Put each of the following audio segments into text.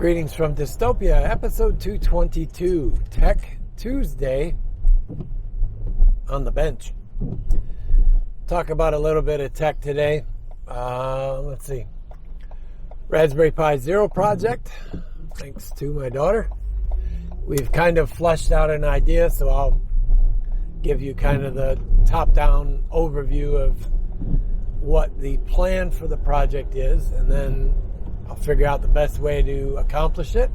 Greetings from Dystopia, episode 222, Tech Tuesday on the bench. Talk about a little bit of tech today. Let's see. Raspberry Pi Zero project, thanks to my daughter. We've kind of fleshed out an idea, so I'll give you kind of the top-down overview of what the plan for the project is, and then I'll figure out the best way to accomplish it.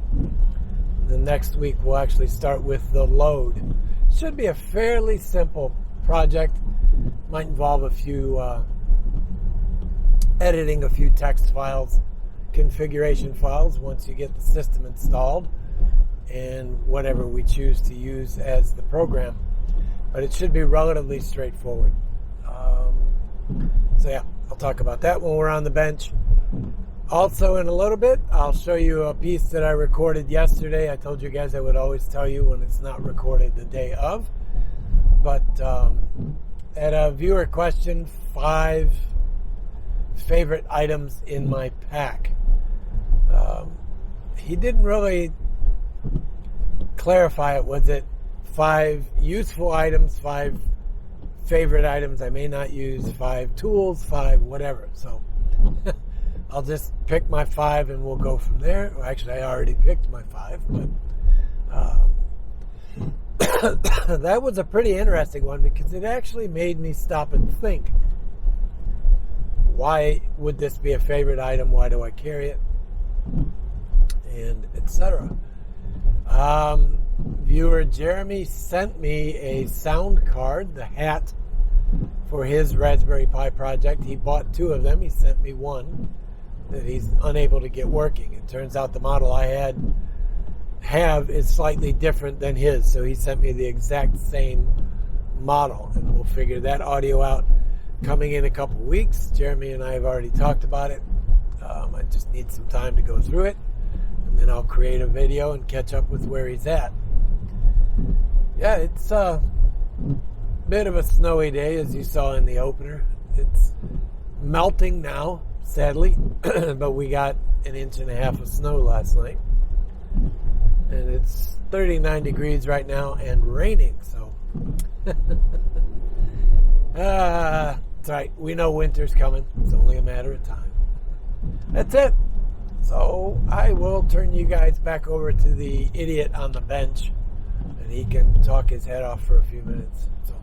The next week we'll actually start with the load. Should be a fairly simple project. Might involve a few editing a few text files, configuration files once you get the system installed, and whatever we choose to use as the program. But it should be relatively straightforward. So yeah, I'll talk about that when we're on the bench. Also, in a little bit, I'll show you a piece that I recorded yesterday. I told you guys I would always tell you when it's not recorded the day of. But at a viewer question, 5 favorite items in my pack. He didn't really clarify it. Was it 5 useful items, 5 favorite items I may not use, 5 tools, 5 whatever. So I'll just pick my 5 and we'll go from there. Well, actually, I already picked my 5, but that was a pretty interesting one because it actually made me stop and think. Why would this be a favorite item? Why do I carry it? And etc. Viewer Jeremy sent me a sound card, the hat, for his Raspberry Pi project. He bought 2 of them. He sent me one that he's unable to get working. It turns out the model I have is slightly different than his, so he sent me the exact same model, and we'll figure that audio out coming in a couple weeks. Jeremy and I have already talked about it. I just need some time to go through it, and then I'll create a video and catch up with where he's at. Yeah, it's a bit of a snowy day, as you saw in the opener. It's melting now, sadly, but we got 1.5 inches of snow last night. And it's 39 degrees right now and raining, so it's right. We know winter's coming. It's only a matter of time. That's it. So I will turn you guys back over to the idiot on the bench, and he can talk his head off for a few minutes. So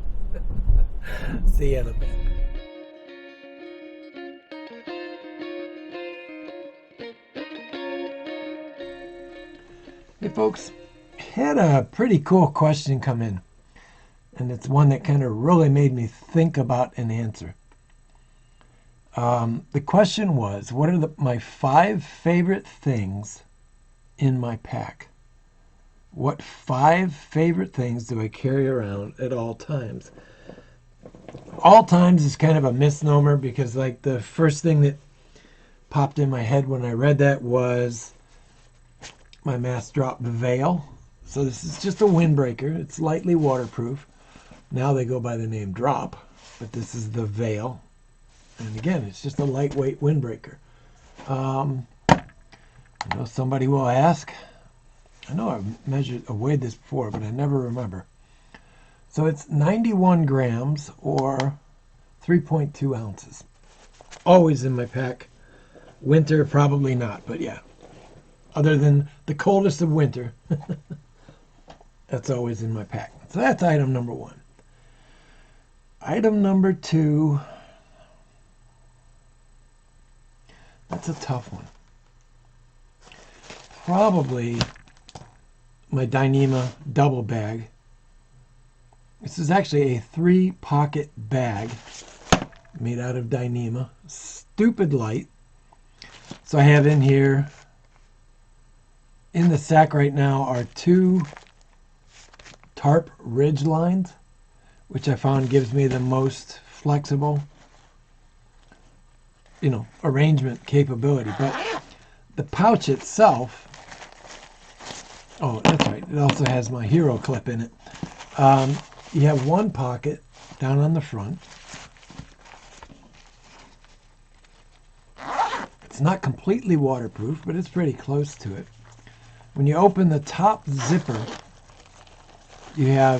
see you in a bit. Hey folks, had a pretty cool question come in, and it's one that kind of really made me think about an answer. The question was, what are my 5 favorite things in my pack? What 5 favorite things do I carry around at all times? All times is kind of a misnomer because like the first thing that popped in my head when I read that was my mass drop veil. So this is just a windbreaker. It's lightly waterproof. Now they go by the name drop, but this is the veil. And again, it's just a lightweight windbreaker. I know somebody will ask. I know I've weighed this before, but I never remember. So it's 91 grams or 3.2 ounces. Always in my pack. Winter, probably not, but yeah. Other than the coldest of winter, that's always in my pack. So that's item number 1. Item number 2, that's a tough one. Probably my Dyneema double bag. This is actually a 3-pocket bag made out of Dyneema. Stupid light. So I have in here, in the sack right now are 2 tarp ridge lines, which I found gives me the most flexible, arrangement capability. But the pouch itself, oh, that's right, it also has my hero clip in it. You have 1 pocket down on the front. It's not completely waterproof, but it's pretty close to it. When you open the top zipper, you have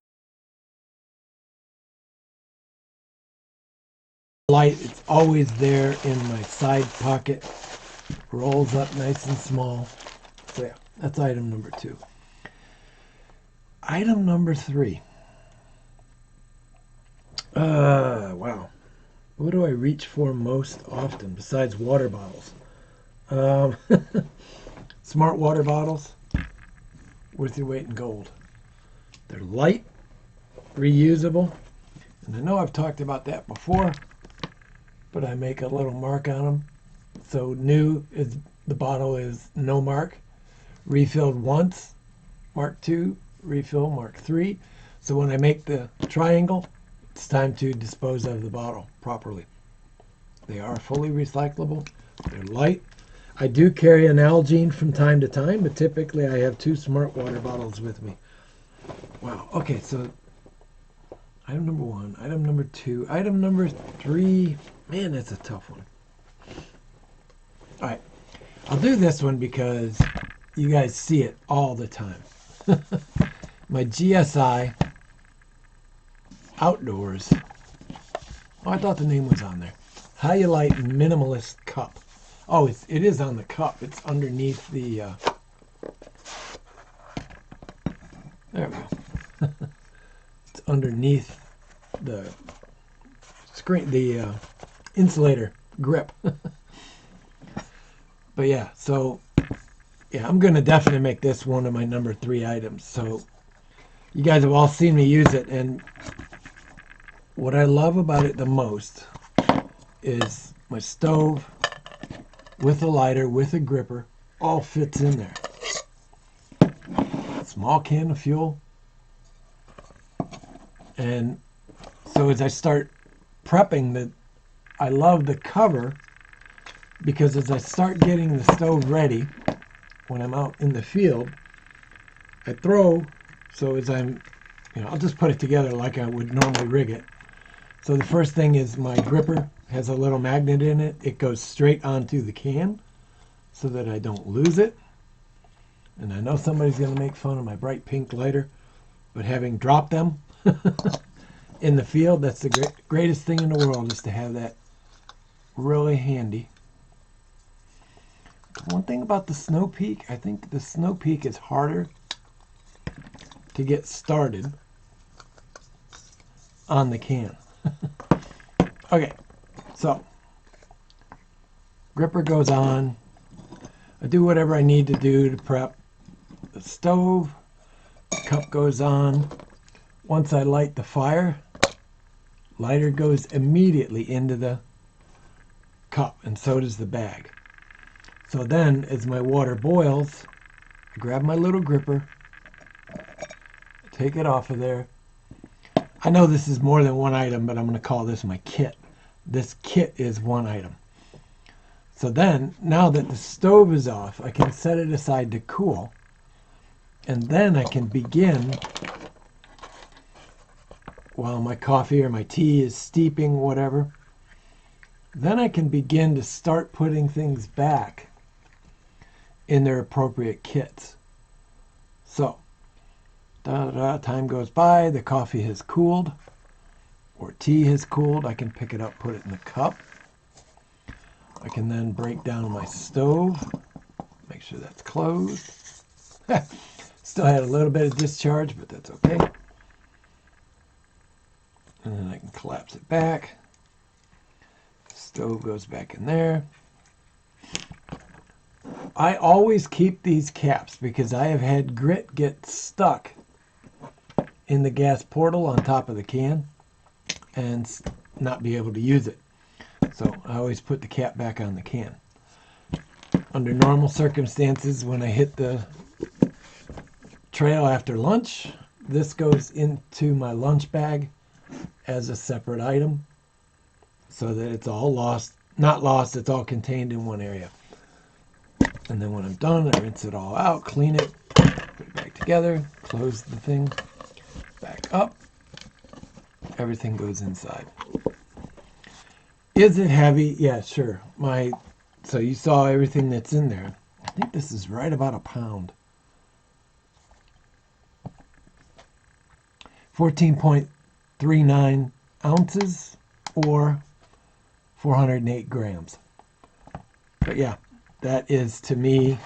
light. It's always there in my side pocket. Rolls up nice and small. So yeah, that's item number 2. Item number 3. Wow. What do I reach for most often besides water bottles? Smart water bottles, worth your weight in gold. They're light, reusable, and I know I've talked about that before, but I make a little mark on them. So new is the bottle is no mark, refilled once, mark 2, refill, mark 3. So when I make the triangle, it's time to dispose of the bottle properly. They are fully recyclable. They're light. I do carry an Nalgene from time to time, but typically I have 2 smart water bottles with me. Wow. Okay, so item number 1, item number 2, item number 3. Man, that's a tough one. All right. I'll do this one because you guys see it all the time. My GSI Outdoors. Oh, I thought the name was on there. Hyalite Minimalist Cup. Oh, it is on the cup. It's underneath the... there we go. It's underneath the screen, the insulator grip. But yeah, so yeah, I'm going to definitely make this one of my number 3 items. So you guys have all seen me use it, and what I love about it the most is my stove with a lighter, with a gripper, all fits in there. Small can of fuel. And so as I start prepping, I love the cover, because as I start getting the stove ready, when I'm out in the field, I throw, so as I'm, I'll just put it together like I would normally rig it. So the first thing is my gripper has a little magnet in it. It goes straight onto the can so that I don't lose it. And I know somebody's going to make fun of my bright pink lighter, but having dropped them in the field, that's the greatest thing in the world, is to have that really handy. One thing about the Snow Peak, I think the Snow Peak is harder to get started on the can. Okay, so gripper goes on. I do whatever I need to do to prep the stove. The cup goes on. Once I light the fire, lighter goes immediately into the cup, and so does the bag. So then, as my water boils, I grab my little gripper, take it off of there. I know this is more than one item, but I'm going to call this my kit. This kit is one item. So then, now that the stove is off, I can set it aside to cool. And then I can begin, while my coffee or my tea is steeping, whatever, then I can begin to start putting things back in their appropriate kits. So, time goes by, the coffee has cooled, or tea has cooled. I can pick it up, put it in the cup. I can then break down my stove, make sure that's closed. Still had a little bit of discharge, but that's okay. And then I can collapse it back. Stove goes back in there. I always keep these caps because I have had grit get stuck in the gas portal on top of the can and not be able to use it. So I always put the cap back on the can. Under normal circumstances, when I hit the trail after lunch, this goes into my lunch bag as a separate item so that it's all lost. Not lost, it's all contained in one area. And then when I'm done, I rinse it all out, clean it, put it back together, close the thing, back up. Everything goes inside. Is it heavy? Yeah, sure. So you saw everything that's in there. I think this is right about a pound. 14.39 ounces or 408 grams. But yeah, that is to me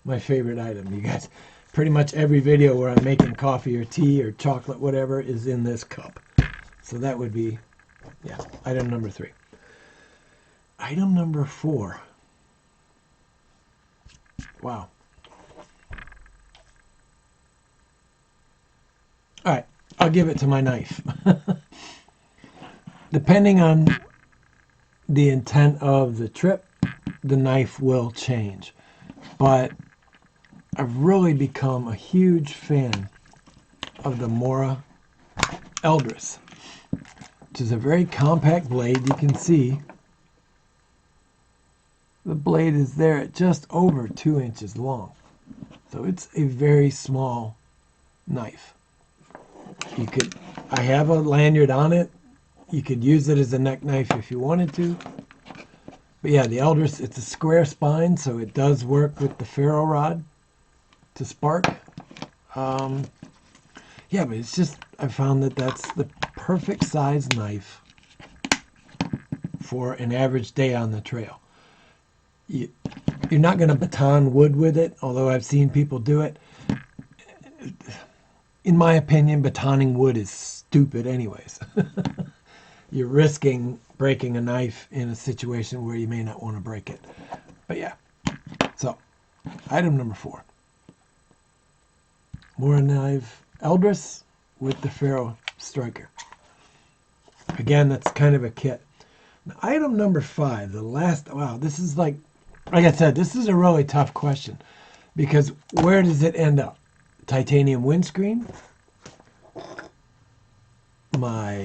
my favorite item. You guys, pretty much every video where I'm making coffee or tea or chocolate, whatever, is in this cup. So that would be, yeah, item number 3. Item number 4. Wow. All right, I'll give it to my knife. Depending on the intent of the trip, the knife will change. But I've really become a huge fan of the Mora Eldris, which is a very compact blade. You can see the blade is there at just over 2 inches long. So it's a very small knife. I have a lanyard on it. You could use it as a neck knife if you wanted to. But yeah, the Eldris, it's a square spine, so it does work with the ferro rod to spark. Yeah, but it's just, I found that that's the perfect size knife for an average day on the trail. You're not going to baton wood with it, although I've seen people do it. In my opinion, batoning wood is stupid anyways. You're risking breaking a knife in a situation where you may not want to break it. But yeah, so item number 4. Mora knife Eldris with the ferro striker. Again, that's kind of a kit. Now, item number 5, the last, wow, this is like I said, this is a really tough question because where does it end up? Titanium windscreen, my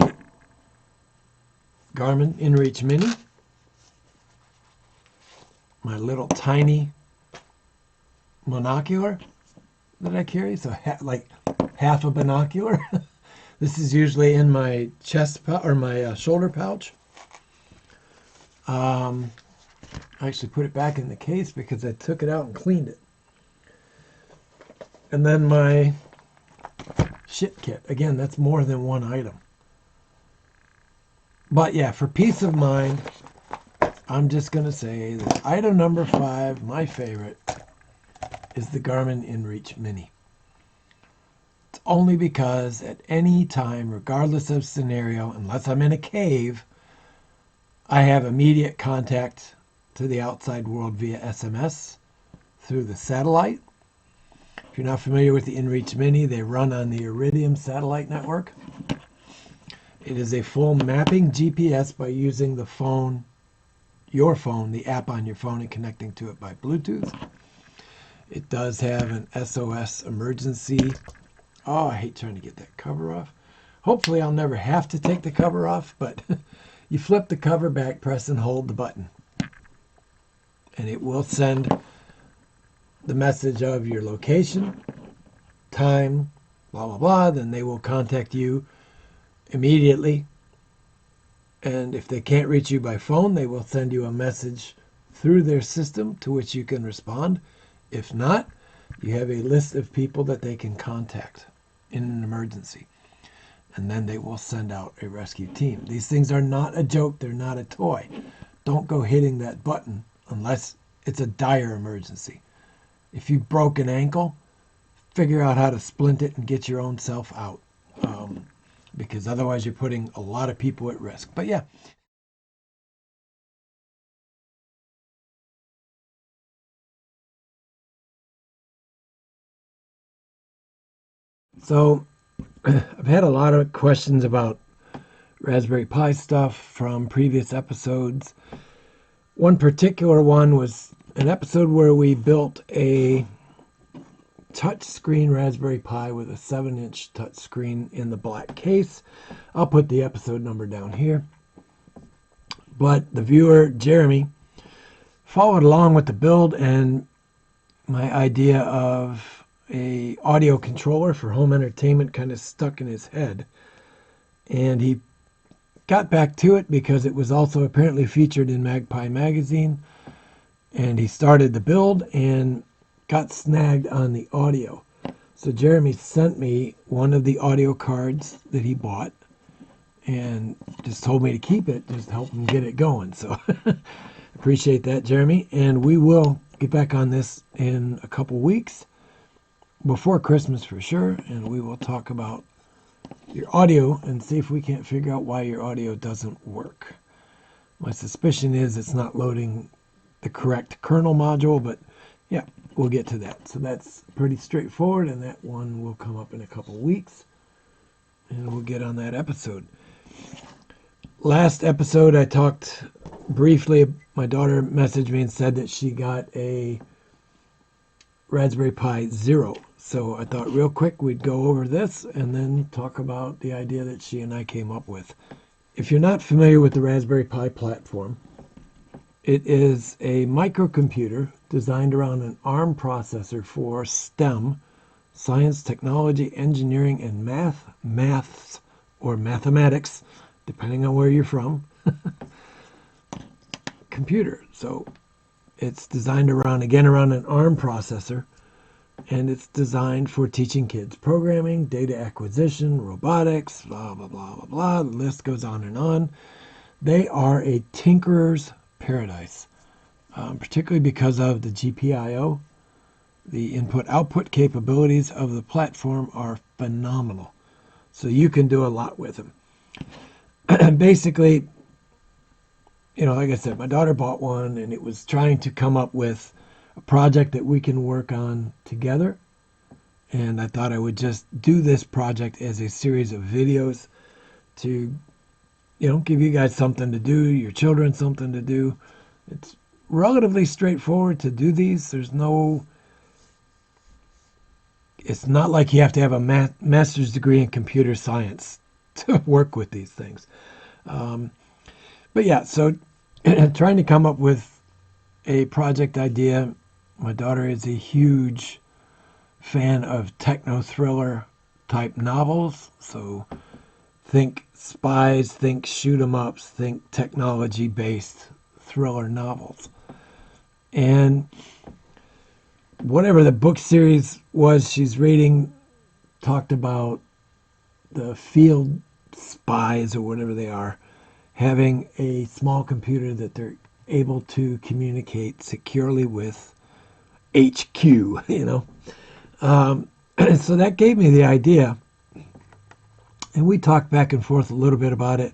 Garmin InReach Mini, my little tiny monocular that I carry, so like half a binocular. This is usually in my chest or my shoulder pouch. I actually put it back in the case because I took it out and cleaned it. And then my shit kit. Again, that's more than one item. But yeah, for peace of mind, I'm just going to say that item number 5, my favorite, is the Garmin InReach Mini. It's only because at any time, regardless of scenario, unless I'm in a cave, I have immediate contact to the outside world via SMS through the satellite. If you're not familiar with the InReach Mini, they run on the Iridium satellite network. It is a full mapping GPS by using the phone, your phone, the app on your phone, and connecting to it by Bluetooth. It does have an SOS emergency. Oh, I hate trying to get that cover off. Hopefully I'll never have to take the cover off, but you flip the cover back, press and hold the button. And it will send the message of your location, time, blah, blah, blah. Then they will contact you immediately. And if they can't reach you by phone, they will send you a message through their system to which you can respond. If not, you have a list of people that they can contact in an emergency. And then they will send out a rescue team. These things are not a joke. They're not a toy. Don't go hitting that button unless it's a dire emergency. If you broke an ankle, figure out how to splint it and get your own self out. Because otherwise you're putting a lot of people at risk. But yeah. So I've had a lot of questions about Raspberry Pi stuff from previous episodes. One particular one was an episode where we built a touchscreen Raspberry Pi with a 7-inch touchscreen in the black case. I'll put the episode number down here. But the viewer, Jeremy, followed along with the build and my idea of a audio controller for home entertainment kind of stuck in his head. And he got back to it because it was also apparently featured in Magpie magazine. And he started the build and got snagged on the audio. So Jeremy sent me one of the audio cards that he bought and just told me to keep it, just to help him get it going. So appreciate that, Jeremy. And we will get back on this in a couple weeks, before Christmas for sure, and we will talk about your audio and see if we can't figure out why your audio doesn't work. My suspicion is it's not loading the correct kernel module, but yeah, we'll get to that. So that's pretty straightforward, and that one will come up in a couple weeks, and we'll get on that episode. Last episode, I talked briefly. My daughter messaged me and said that she got a Raspberry Pi Zero. So I thought real quick we'd go over this and then talk about the idea that she and I came up with. If you're not familiar with the Raspberry Pi platform, it is a microcomputer designed around an ARM processor for STEM, science, technology, engineering, and maths, or mathematics, depending on where you're from, computer. So it's designed around an ARM processor, and it's designed for teaching kids programming, data acquisition, robotics, blah, blah, blah, blah, blah. The list goes on and on. They are a tinkerer's paradise, particularly because of the GPIO. The input-output capabilities of the platform are phenomenal. So you can do a lot with them. Basically, like I said, my daughter bought one, and it was trying to come up with a project that we can work on together. And I thought I would just do this project as a series of videos to, give you guys something to do, your children something to do. It's relatively straightforward to do these. It's not like you have to have a master's degree in computer science to work with these things. But yeah, so trying to come up with a project idea. My daughter is a huge fan of techno-thriller type novels. So think spies, think shoot 'em ups, think technology-based thriller novels. And whatever the book series was she's reading talked about the field spies, or whatever they are, having a small computer that they're able to communicate securely with HQ, So that gave me the idea, and we talked back and forth a little bit about it,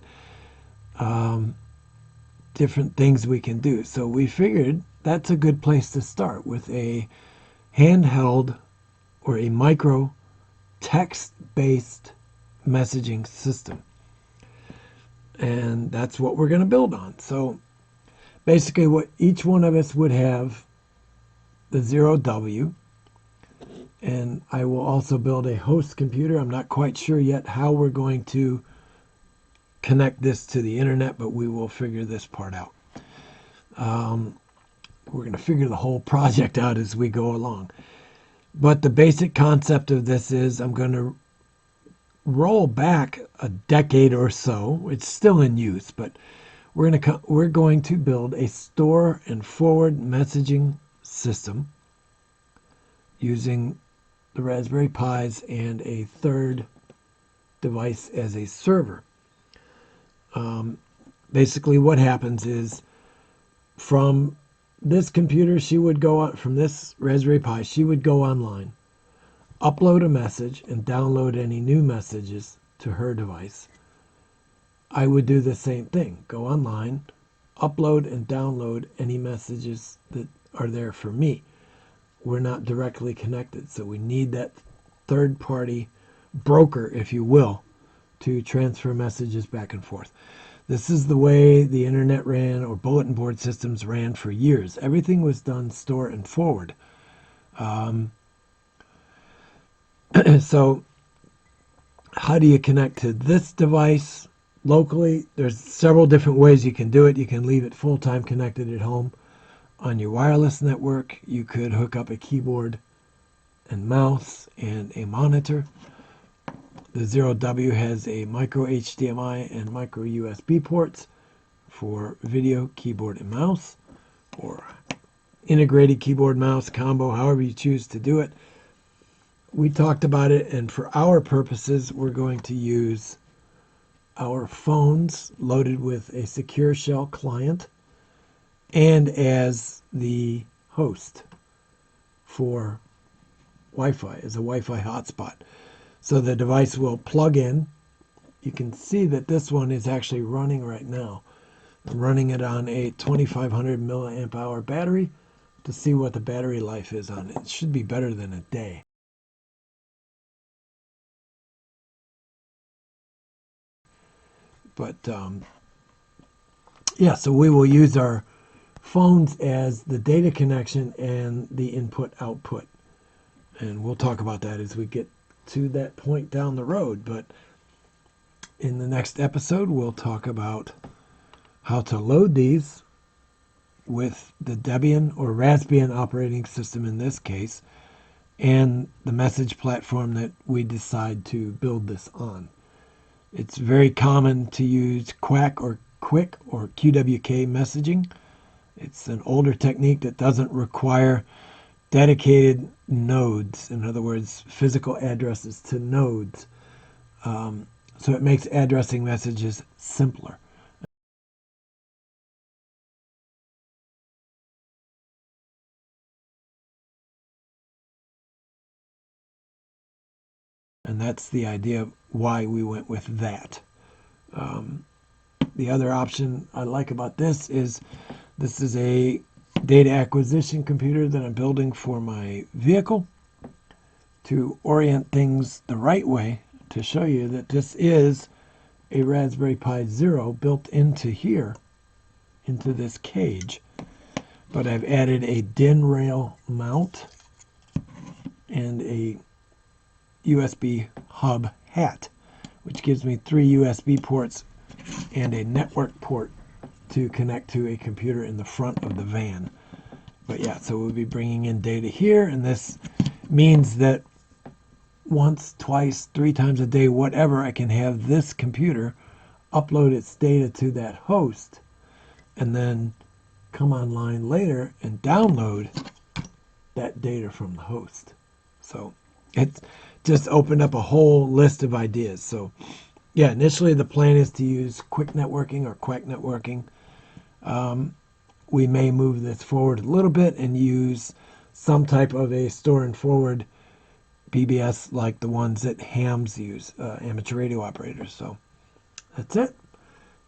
different things we can do. So we figured that's a good place to start, with a handheld or a micro text-based messaging system. And that's what we're going to build on. So basically what each one of us would have, the 0W, and I will also build a host computer. I'm not quite sure yet how we're going to connect this to the internet, but we will figure this part out. We're going to figure the whole project out as we go along. But the basic concept of this is I'm going to roll back a decade or so. It's still in use, but we're going to build a store and forward messaging system using the Raspberry Pis and a third device as a server. Basically what happens is, from this computer, from this Raspberry Pi, she would go online, upload a message, and download any new messages to her device. I would do the same thing. Go online, upload and download any messages that are there for me. We're not directly connected, so we need that third-party broker, if you will, to transfer messages back and forth. This is the way the internet ran, or bulletin board systems ran for years. Everything was done store and forward. So how do you connect to this device locally? There's several different ways you can do it. You can leave it full-time connected at home on your wireless network. You could hook up a keyboard and mouse and a monitor. The 0W has a micro HDMI and micro USB ports for video, keyboard, and mouse, or integrated keyboard mouse combo, however you choose to do it. we talked about it, and for our purposes, we're going to use our phones loaded with a secure shell client and as the host for Wi-Fi, as a Wi-Fi hotspot. So the device will plug in. You can see that this one is actually running right now. I'm running it on a 2500 milliamp hour battery to see what the battery life is on it. It should be better than a day. But yeah, so we will use our phones as the data connection and the input-output. And we'll talk about that as we get to that point down the road. But in the next episode, we'll talk about how to load these with the Debian or Raspbian operating system in this case, and the message platform that we decide to build this on. It's very common to use QUAC or QUIC or QWK messaging. It's an older technique that doesn't require dedicated nodes, in other words, physical addresses to nodes. So it makes addressing messages simpler. And that's the idea of why we went with that. The other option I like about this is a data acquisition computer that I'm building for my vehicle to orient things the right way, to show you that this is a Raspberry Pi Zero built into here, into this cage. But I've added a DIN rail mount and a USB hub hat, which gives me 3 USB ports and a network port to connect to a computer in the front of the van. But yeah, so we'll be bringing in data here, and this means that once, twice, 3 times a day, whatever, I can have this computer upload its data to that host and then come online later and download that data from the host. So it's just opened up a whole list of ideas. So yeah, initially the plan is to use quick networking or QUAC networking. We may move this forward a little bit and use some type of a store and forward BBS like the ones that hams use, amateur radio operators. So that's it.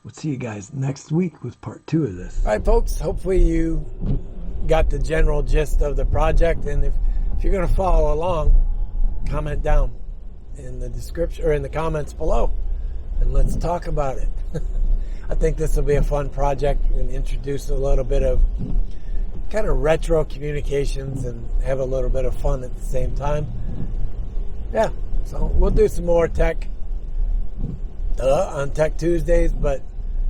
We'll see you guys next week with part 2 of this. All right, folks, hopefully you got the general gist of the project. And if you're going to follow along, comment down in the description or in the comments below, and let's talk about it. I think this will be a fun project and introduce a little bit of kind of retro communications and have a little bit of fun at the same time. Yeah, so we'll do some more tech on Tech Tuesdays, but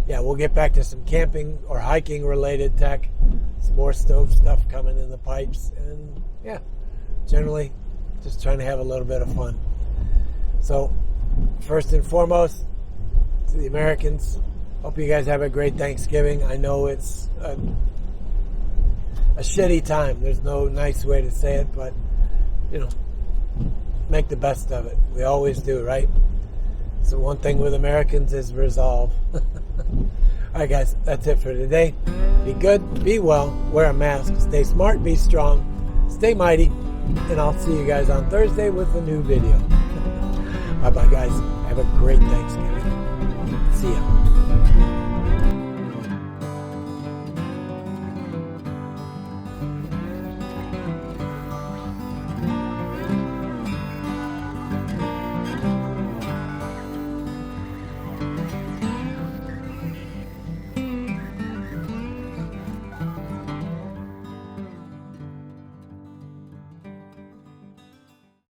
yeah, we'll get back to some camping or hiking related tech, some more stove stuff coming in the pipes, and yeah, generally just trying to have a little bit of fun. So first and foremost, to the Americans, hope you guys have a great Thanksgiving. I know it's a shitty time. There's no nice way to say it, but, you know, make the best of it. We always do, right? So one thing with Americans is resolve. All right, guys, that's it for today. Be good, be well, wear a mask, stay smart, be strong, stay mighty, and I'll see you guys on Thursday with a new video. Bye-bye, guys. Have a great Thanksgiving. See ya.